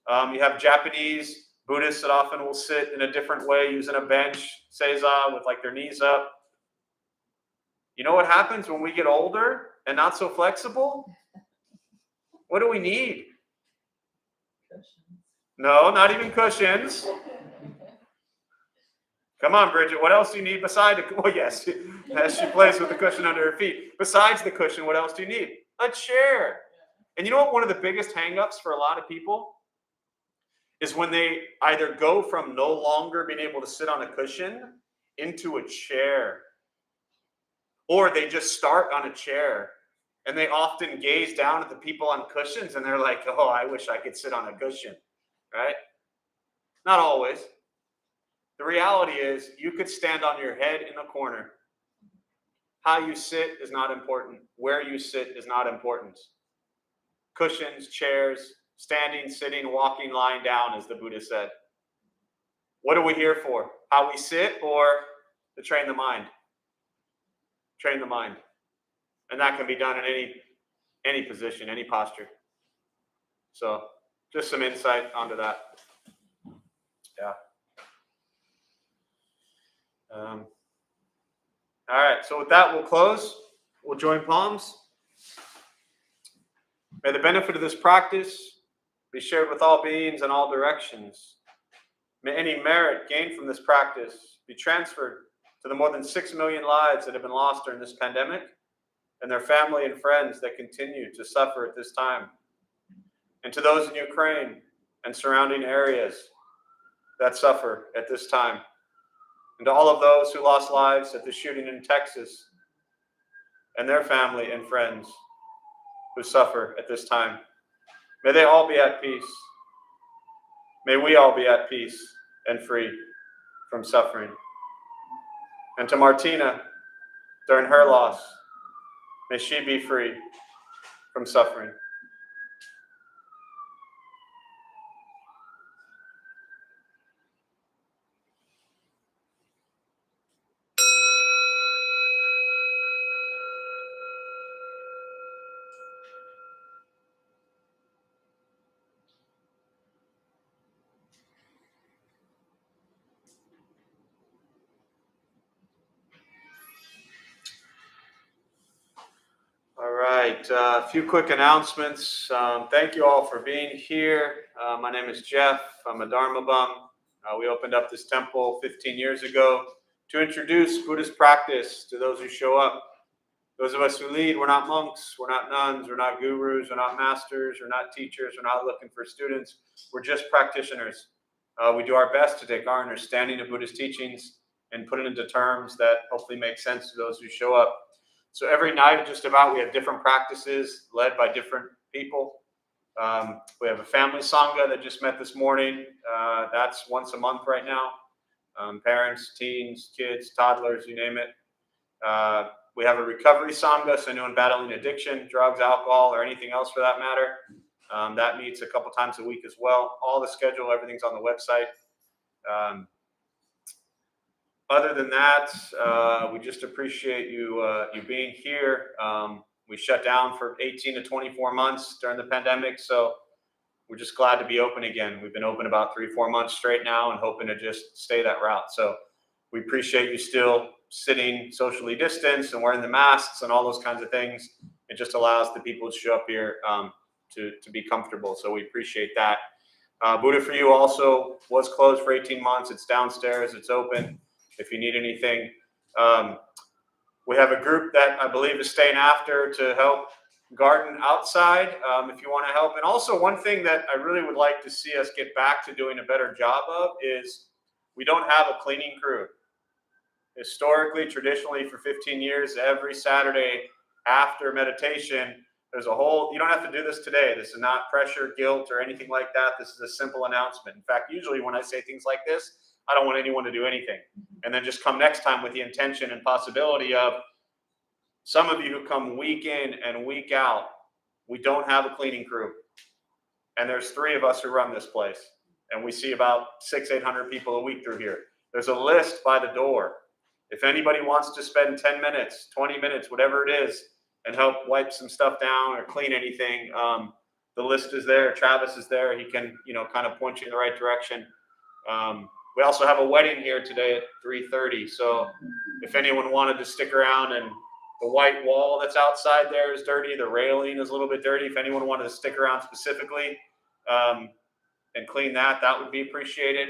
You have Japanese Buddhists that often will sit in a different way, using a bench, seiza, with like their knees up. You know what happens when we get older and not so flexible? What do we need? No, not even cushions. Come on, Bridget. What else do you need beside the? Well, yes, as she plays with the cushion under her feet. Besides the cushion, what else do you need? A chair. And you know what? One of the biggest hangups for a lot of people is when they either go from no longer being able to sit on a cushion into a chair, or they just start on a chair. And they often gaze down at the people on cushions and they're like, oh, I wish I could sit on a cushion, right? Not always. The reality is you could stand on your head in a corner. How you sit is not important. Where you sit is not important. Cushions, chairs, standing, sitting, walking, lying down, as the Buddha said. What are we here for? How we sit, or to train the mind? Train the mind. And that can be done in any position, any posture. So just some insight onto that. Yeah. All right, so with that, we'll close. We'll join palms. May the benefit of this practice be shared with all beings in all directions. May any merit gained from this practice be transferred to the more than 6 million lives that have been lost during this pandemic, and their family and friends that continue to suffer at this time. And to those in Ukraine and surrounding areas that suffer at this time. And to all of those who lost lives at the shooting in Texas, and their family and friends who suffer at this time. May they all be at peace. May we all be at peace and free from suffering. And to Martina, during her loss, may she be free from suffering. All right. right, a few quick announcements. Thank you all for being here. My name is Jeff. I'm a Dharma bum. We opened up this temple 15 years ago to introduce Buddhist practice to those who show up. Those of us who lead, we're not monks, we're not nuns, we're not gurus, we're not masters, we're not teachers, we're not looking for students. We're just practitioners. We do our best to take our understanding of Buddhist teachings and put it into terms that hopefully make sense to those who show up. So every night, just about, we have different practices led by different people. We have a family Sangha that just met this morning. That's once a month right now. Parents, teens, kids, toddlers, you name it. We have a recovery Sangha, so anyone battling addiction, drugs, alcohol, or anything else for that matter. That meets a couple times a week as well. All the schedule, everything's on the website. Other than that, we just appreciate you being here. We shut down for 18 to 24 months during the pandemic, so we're just glad to be open again. We've been open about 3-4 months straight now and hoping to just stay that route. So we appreciate you still sitting socially distanced and wearing the masks and all those kinds of things. It just allows the people to show up here to be comfortable. So we appreciate that. Buddha for You also was closed for 18 months. It's downstairs. It's open if you need anything. We have a group that I believe is staying after to help garden outside if you want to help. And also one thing that I really would like to see us get back to doing a better job of is we don't have a cleaning crew. Historically, traditionally, for 15 years, every Saturday after meditation, there's a whole, you don't have to do this today. This is not pressure, guilt, or anything like that. This is a simple announcement. In fact, usually when I say things like this, I don't want anyone to do anything. And then just come next time with the intention and possibility of some of you who come week in and week out, we don't have a cleaning crew. And there's 3 of us who run this place. And we see about 600-800 people a week through here. There's a list by the door. If anybody wants to spend 10 minutes, 20 minutes, whatever it is, and help wipe some stuff down or clean anything, the list is there. Travis is there. He can, kind of point you in the right direction. We also have a wedding here today at 3:30. So if anyone wanted to stick around, and the white wall that's outside there is dirty, the railing is a little bit dirty. If anyone wanted to stick around specifically and clean that, that would be appreciated.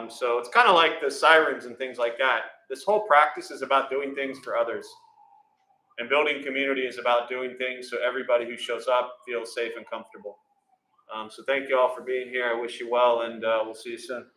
So it's kind of like the sirens and things like that. This whole practice is about doing things for others. And building community is about doing things so everybody who shows up feels safe and comfortable. So thank you all for being here. I wish you well, and we'll see you soon.